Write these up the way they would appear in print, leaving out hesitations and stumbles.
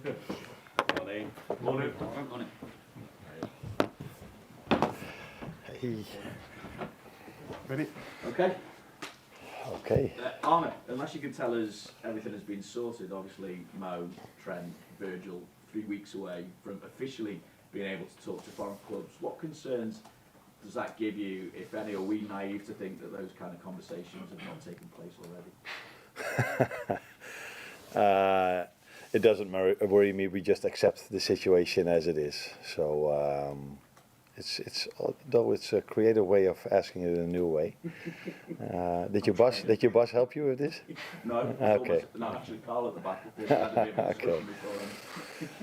Morning. Morning. Morning. Hey. Ready? Okay. Okay. Arne, unless you can tell us everything has been sorted, obviously Mo, Trent, Virgil, 3 weeks away from officially being able to talk to foreign clubs. What concerns does that give you, if any? Are we naive to think that those kind of conversations have not taken place already? It doesn't worry me. We just accept the situation as it is. So it's though it's a creative way of asking it in a new way. Did your boss help you with this? No. Okay. No, actually, Carl at the back. Okay.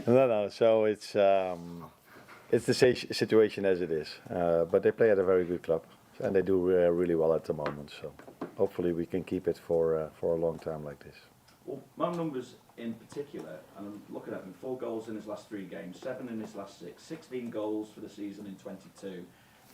No. So it's the situation as it is. But they play at a very good club, and they do really well at the moment. So hopefully we can keep it for a long time like this. Well, Mo numbers in particular, and I'm looking at them, 4 goals in his last 3 games, 7 in his last 6, 16 goals for the season in 22,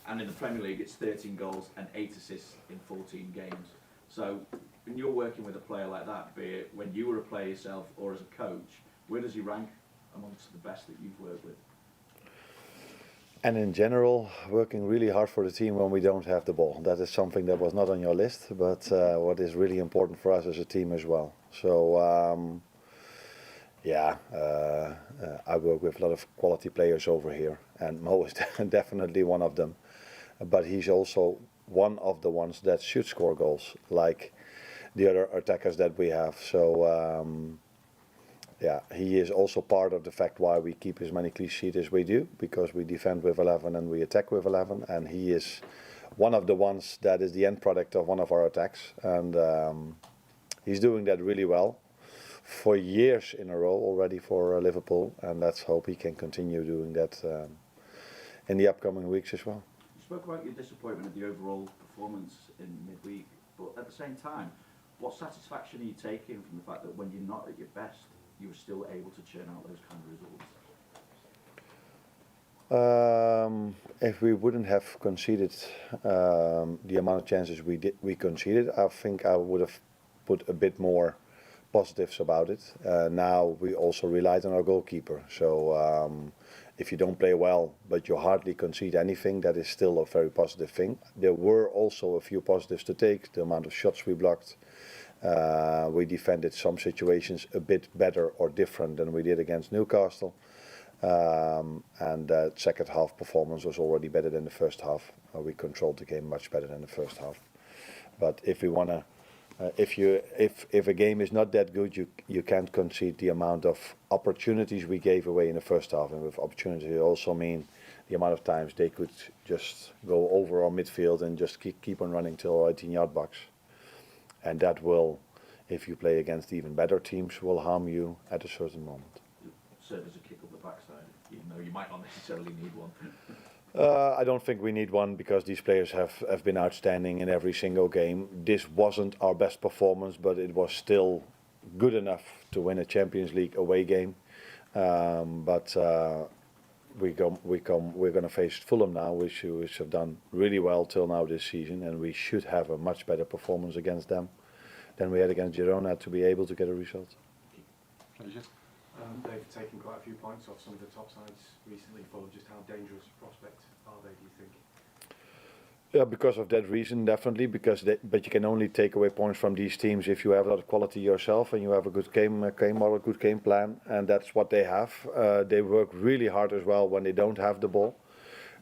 and in the Premier League it's 13 goals and 8 assists in 14 games. So when you're working with a player like that, be it when you were a player yourself or as a coach, where does he rank amongst the best that you've worked with? And in general, working really hard for the team when we don't have the ball. That is something that was not on your list, but what is really important for us as a team as well. So, I work with a lot of quality players over here, and Mo is definitely one of them. But he's also one of the ones that should score goals, like the other attackers that we have. So, he is also part of the fact why we keep as many clean sheets as we do, because we defend with 11 and we attack with 11, and he is one of the ones that is the end product of one of our attacks, and he's doing that really well for years in a row already for Liverpool, and let's hope he can continue doing that in the upcoming weeks as well. You spoke about your disappointment of the overall performance in midweek, but at the same time, what satisfaction are you taking from the fact that when you're not at your best, you were still able to churn out those kind of results? If we wouldn't have conceded the amount of chances we conceded, I think I would have put a bit more positives about it. Now we also relied on our goalkeeper. So if you don't play well, but you hardly concede anything, that is still a very positive thing. There were also a few positives to take. The amount of shots we blocked. We defended some situations a bit better or different than we did against Newcastle. And the second half performance was already better than the first half. We controlled the game much better than the first half. But if we want to, if a game is not that good, you can't concede the amount of opportunities we gave away in the first half. And with opportunity, I also mean the amount of times they could just go over our midfield and just keep on running till our 18-yard box. And that will, if you play against even better teams, will harm you at a certain moment. Serve as a kick up the backside, even though you might not necessarily need one. I don't think we need one, because these players have been outstanding in every single game. This wasn't our best performance, but it was still good enough to win a Champions League away game. But we're going to face Fulham now, which have done really well till now this season, and we should have a much better performance against them than we had against Girona to be able to get a result. Pleasure. They've taken quite a few points off some of the top sides recently. Fulham, just how dangerous a prospect are they, do you think? Yeah, because of that reason, definitely. But you can only take away points from these teams if you have a lot of quality yourself and you have a good game model, good game plan, and that's what they have. They work really hard as well when they don't have the ball,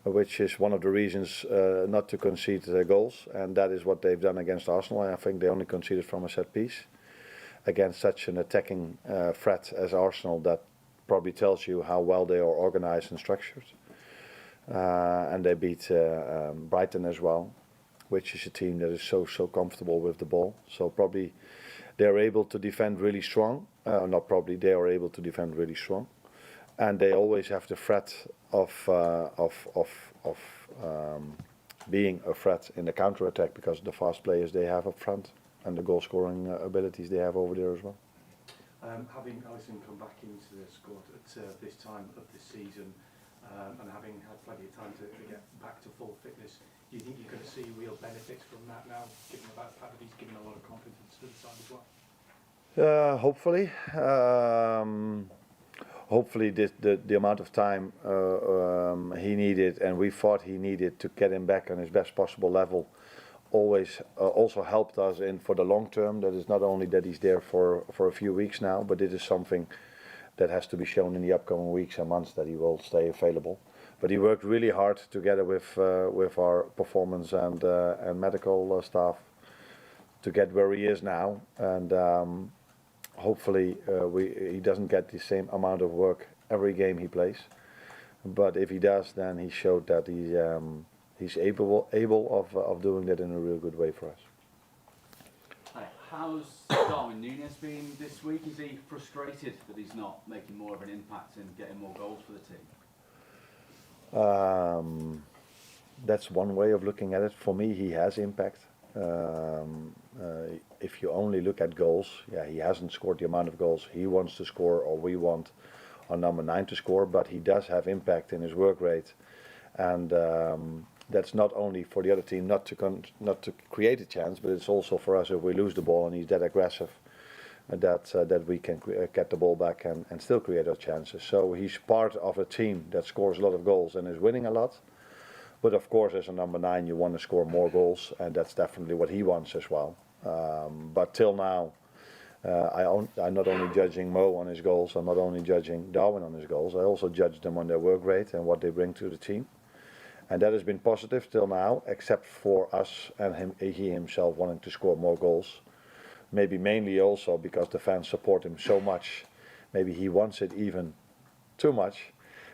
which is one of the reasons not to concede goals, and that is what they've done against Arsenal. I think they only conceded from a set piece against such an attacking threat as Arsenal. That probably tells you how well they are organized and structured. And they beat Brighton as well, which is a team that is so comfortable with the ball. So probably they are able to defend really strong. Not probably, they are able to defend really strong, and they always have the threat of being a threat in the counter attack because of the fast players they have up front and the goal scoring abilities they have over there as well. Having Alisson come back into the squad at this time of the season, and having had plenty of time to get back to full fitness, do you think you're going to see real benefits from that now, given the fact that he's given a lot of confidence to the side as well? Hopefully. hopefully the amount of time he needed and we thought he needed to get him back on his best possible level always also helped us in for the long term. That is not only that he's there for a few weeks now, but it is something that has to be shown in the upcoming weeks and months that he will stay available. But he worked really hard together with our performance and medical staff to get where he is now, and hopefully he doesn't get the same amount of work every game he plays. But if he does, then he showed that he's able of doing that in a real good way for us. Hi. How's Darwin Nunez been this week? Is he frustrated that he's not making more of an impact and getting more goals for the team? That's one way of looking at it. For me, he has impact. If you only look at goals, yeah, he hasn't scored the amount of goals he wants to score, or we want our number 9 to score, but he does have impact in his work rate, and that's not only for the other team not to create a chance, but it's also for us if we lose the ball and he's that aggressive, that we can get the ball back and still create our chances. So he's part of a team that scores a lot of goals and is winning a lot. But of course, as a number 9, you want to score more goals, and that's definitely what he wants as well. But till now, I'm not only judging Mo on his goals, I'm not only judging Darwin on his goals, I also judge them on their work rate and what they bring to the team. And that has been positive till now, except for us and he himself wanting to score more goals. Maybe mainly also because the fans support him so much. Maybe he wants it even too much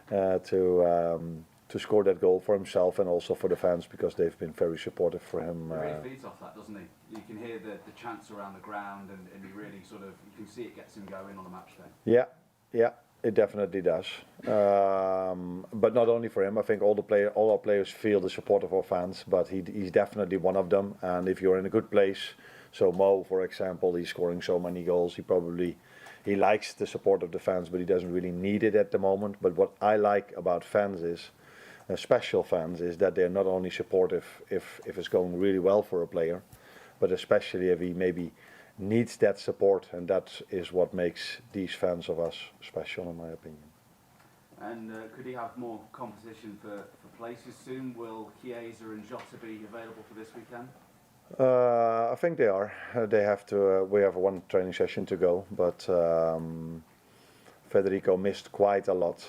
to score that goal for himself and also for the fans, because they've been very supportive for him. He really feeds off that, doesn't he? You can hear the chants around the ground, and he really sort of, you can see it gets him going on a match day. Yeah, it definitely does. But not only for him, I think all our players feel the support of our fans, but he's definitely one of them. And if you're in a good place, so Mo, for example, he's scoring so many goals, he likes the support of the fans, but he doesn't really need it at the moment. But what I like about fans is, special fans, is that they're not only supportive if it's going really well for a player, but especially if he maybe needs that support, and that is what makes these fans of us special, in my opinion. And could he have more competition for places soon? Will Chiesa and Jota be available for this weekend? I think they are. They have to. We have one training session to go, but Federico missed quite a lot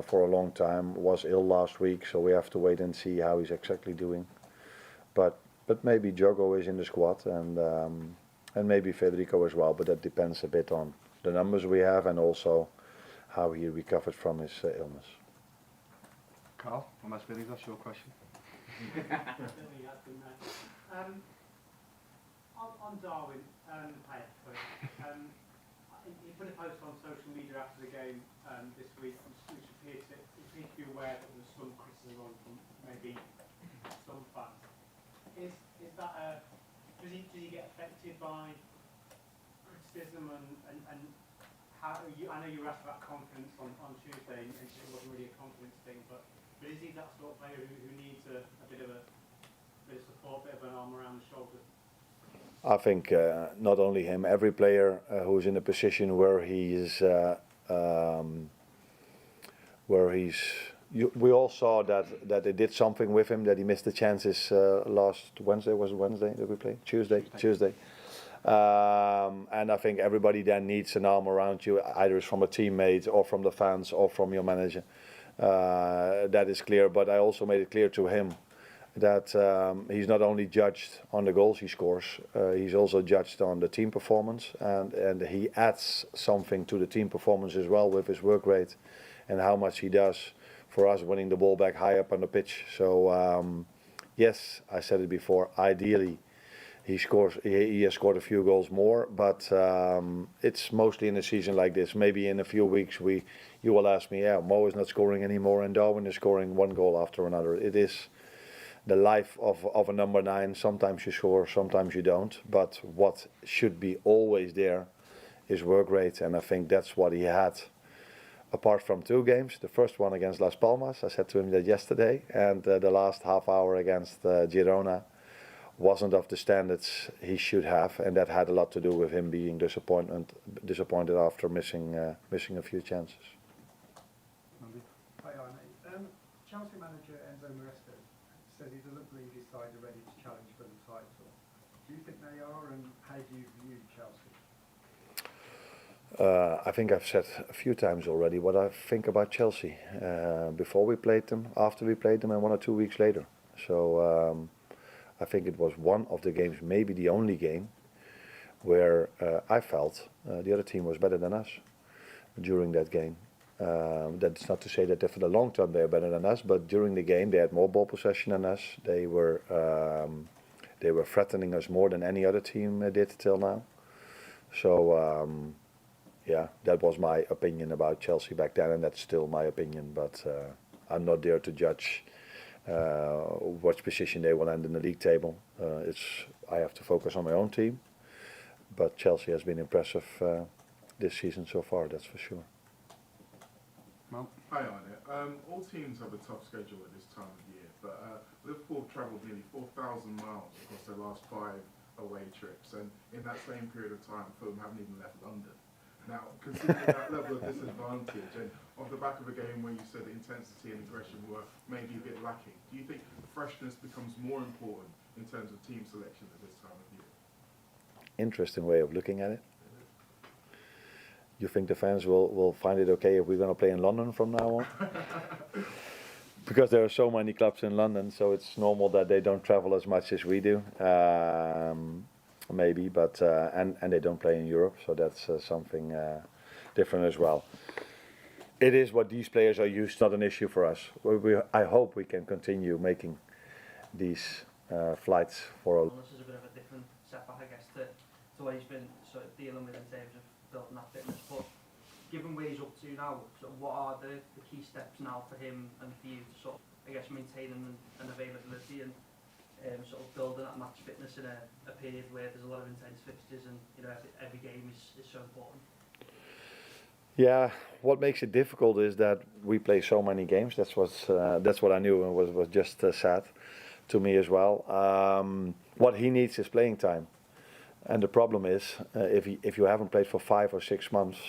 for a long time. Was ill last week, so we have to wait and see how he's exactly doing. But maybe Jogo is in the squad, and maybe Federico as well. But that depends a bit on the numbers we have and also how he recovered from his illness. Carl, on Match Billings, that's your question. On Darwin, he put a post on social media after the game this week, which appeared to be aware that there was some criticism from maybe some fans. Is that does he get affected by criticism and how I know you were asked about confidence on Tuesday, and it wasn't really a confidence thing, but is he that sort of player who needs a bit of support, a bit of an arm around the shoulder? I think not only him, every player who's in a position where we all saw that it did something with him, that he missed the chances last Wednesday. Was it Wednesday that we played? Tuesday. And I think everybody then needs an arm around you, either it's from a teammate or from the fans or from your manager. That is clear, but I also made it clear to him that he's not only judged on the goals he scores, he's also judged on the team performance, and he adds something to the team performance as well with his work rate and how much he does for us winning the ball back high up on the pitch. So yes, I said it before, ideally he has scored a few goals more, but it's mostly in a season like this. Maybe in a few weeks you will ask me, yeah, Mo is not scoring anymore and Darwin is scoring one goal after another. It is the life of a number 9. Sometimes you score, sometimes you don't. But what should be always there is work rate, and I think that's what he had. Apart from 2 games, the first one against Las Palmas, I said to him that yesterday, and the last half hour against Girona wasn't of the standards he should have, and that had a lot to do with him being disappointed after missing a few chances. Chelsea manager Enzo Maresca says he doesn't believe his side are ready to challenge for the title. Do you think they are, and how do you view Chelsea? I think I've said a few times already what I think about Chelsea before we played them, after we played them, and 1 or 2 weeks later. So I think it was one of the games, maybe the only game, where I felt the other team was better than us during that game. That's not to say that for the long term they're better than us, but during the game they had more ball possession than us. They were threatening us more than any other team did till now. So yeah, that was my opinion about Chelsea back then, and that's still my opinion. But I'm not there to judge what position they will end in the league table. I have to focus on my own team. But Chelsea has been impressive this season so far, that's for sure. Well, Hi Arne. All teams have a tough schedule at this time of year, but Liverpool have travelled nearly 4,000 miles across their last 5 away trips, and in that same period of time, Fulham haven't even left London. Now, considering that level of disadvantage, and off the back of a game where you said the intensity and aggression were maybe a bit lacking, do you think freshness becomes more important in terms of team selection at this time of year? Interesting way of looking at it. You think the fans will find it okay if we're going to play in London from now on? Because there are so many clubs in London, so it's normal that they don't travel as much as we do. Maybe, but and they don't play in Europe, so that's something different as well. It is what these players are used, not an issue for us. I hope we can continue making these flights for. This is a bit of a different setback, I guess, to what he's been sort of dealing with in terms of building that fitness. But given where he's up to now, sort of what are the key steps now for him and for you to sort of, I guess, maintain an availability and sort of building that match fitness in a period where there's a lot of intense fixtures and every game is so important? Yeah, what makes it difficult is that we play so many games. That's what I knew, and was just sad to me as well. What he needs is playing time, and the problem is if you haven't played for 5 or 6 months,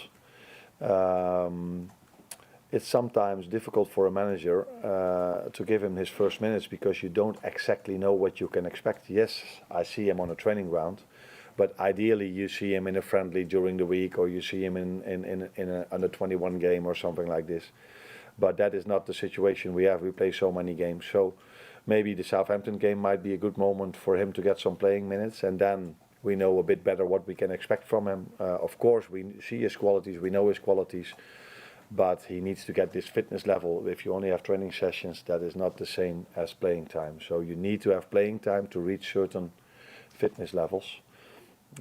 it's sometimes difficult for a manager to give him his first minutes because you don't exactly know what you can expect. Yes, I see him on a training ground, but ideally you see him in a friendly during the week, or you see him in an under 21 game or something like this. But that is not the situation we have. We play so many games. So maybe the Southampton game might be a good moment for him to get some playing minutes, and then we know a bit better what we can expect from him. Of course, we see his qualities, we know his qualities, but he needs to get this fitness level. If you only have training sessions, that is not the same as playing time. So you need to have playing time to reach certain fitness levels.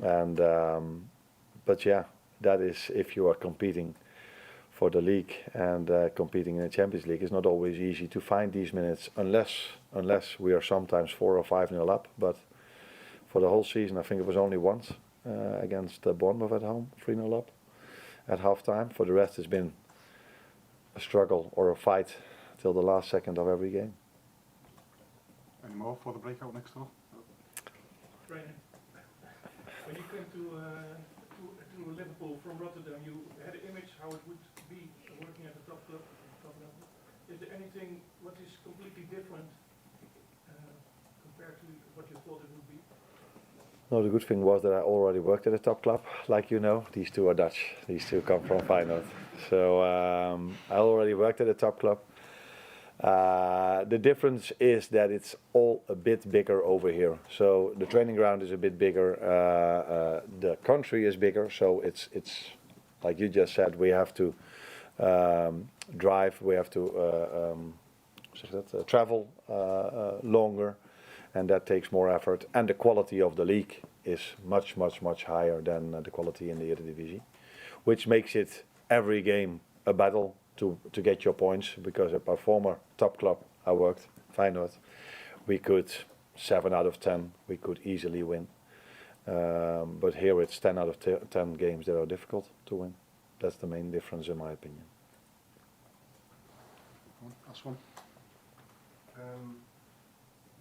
And but yeah, that is if you are competing for the league and competing in the Champions League. It's not always easy to find these minutes unless we are sometimes 4 or 5-0 up. But for the whole season, I think it was only once against Bournemouth at home, 3-0 up at half time. For the rest, it's been a struggle or a fight till the last second of every game. any more for the breakout next door? Training. When you came to Liverpool from Rotterdam, you had an image how it would be working at the top club. Is there anything what is completely different compared to what you thought it would be? No, the good thing was that I already worked at a top club, like you know. These two are Dutch. These two come from Feyenoord. So I already worked at a top club. The difference is that it's all a bit bigger over here. So the training ground is a bit bigger. The country is bigger. So it's like you just said. We have to drive. We have to travel longer, and that takes more effort. And the quality of the league is much higher than the quality in the Eredivisie, which makes it every game a battle to get your points, because at my former top club I worked, Feyenoord, we could 7 out of 10 we could easily win. But here it's 10 out of 10 games that are difficult to win. That's the main difference in my opinion. Last one.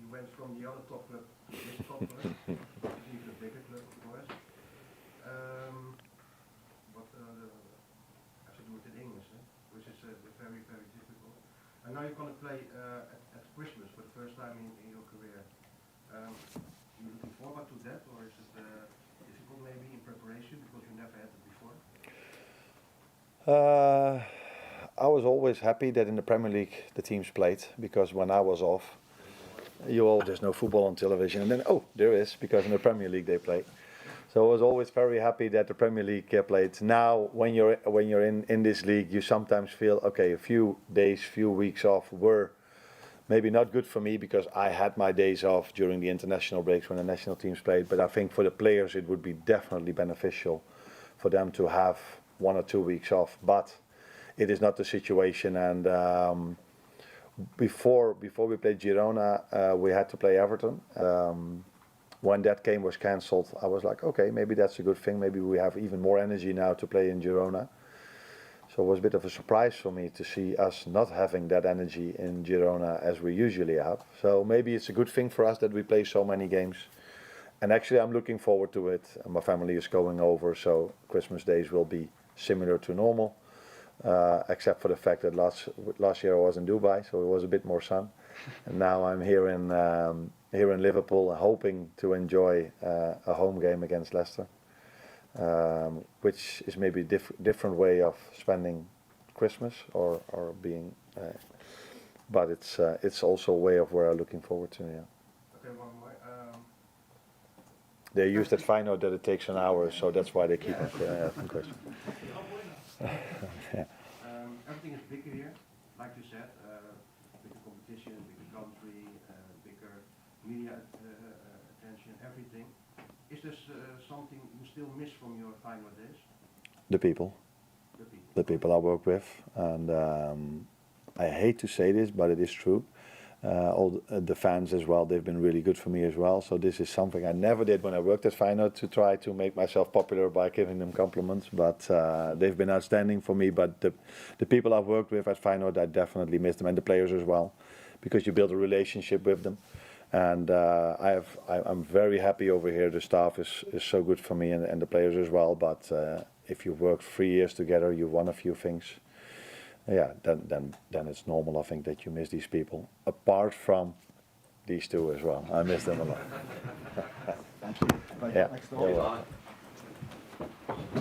You went from the other top club to this top club, even a bigger club of course. But I have to do it in English, which is very difficult. And now you're going to play at Christmas for the first time in your career. You looking forward to that, or is it difficult maybe in preparation because you never had it before? I was always happy that in the Premier League the teams played, because when I was off, there's no football on television, and then there is, because in the Premier League they play. So I was always very happy that the Premier League played. Now, when you're in this league, you sometimes feel okay. A few days, few weeks off were maybe not good for me, because I had my days off during the international breaks when the national teams played. But I think for the players it would be definitely beneficial for them to have 1 or 2 weeks off. But it is not the situation, and before we played Girona, we had to play Everton. When that game was cancelled, I was like, okay, maybe that's a good thing. Maybe we have even more energy now to play in Girona. So it was a bit of a surprise for me to see us not having that energy in Girona as we usually have. So maybe it's a good thing for us that we play so many games. And actually I'm looking forward to it. My family is going over, so Christmas days will be similar to normal. Except for the fact that last year I was in Dubai, so it was a bit more sun. And now I'm here in Liverpool, hoping to enjoy a home game against Leicester, which is maybe a different way of spending Christmas or being, but it's also a way of where I'm looking forward to. Yeah. Okay, one more. They used that Feyenoord that it takes an hour, so that's why they keep asking questions. Yeah. Everything is bigger here, like you said, bigger competition, bigger country, bigger media attention, everything. Is there something you still miss from your final days? The people. The people I work with, and I hate to say this, but it is true. All the fans as well, they've been really good for me as well. So this is something I never did when I worked at Feyenoord, to try to make myself popular by giving them compliments. But they've been outstanding for me. But the people I've worked with at Feyenoord, I definitely miss them, and the players as well, because you build a relationship with them. And I'm very happy over here. The staff is so good for me, and the players as well. But if you work 3 years together, you won a few things. Yeah, then it's normal, I think, that you miss these people. Apart from these two as well, I miss them a lot. Thank you. Yeah. Next You're door. welcome.